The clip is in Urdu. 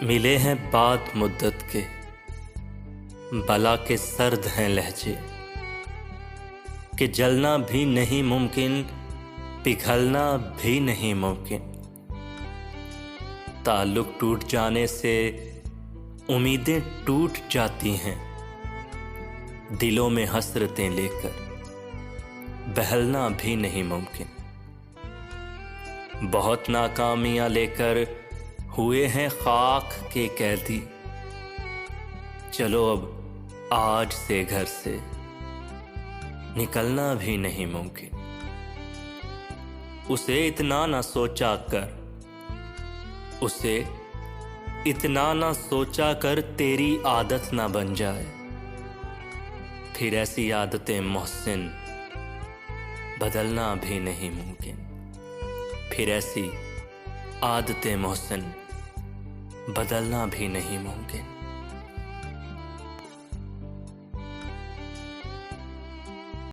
ملے ہیں بعد مدت کے، بلا کے سرد ہیں لہجے، کہ جلنا بھی نہیں ممکن، پگھلنا بھی نہیں ممکن۔ تعلق ٹوٹ جانے سے امیدیں ٹوٹ جاتی ہیں، دلوں میں حسرتیں لے کر بہلنا بھی نہیں ممکن۔ بہت ناکامیاں لے کر ہوئے ہیں خاک کے قیدی، چلو اب آج سے گھر سے نکلنا بھی نہیں ممکن۔ اسے اتنا نہ سوچا کر، اسے اتنا نہ سوچا کر تیری عادت نہ بن جائے، پھر ایسی عادتیں محسن بدلنا بھی نہیں ممکن۔ پھر ایسی عادتیں محسن بدلنا بھی نہیں ممکن۔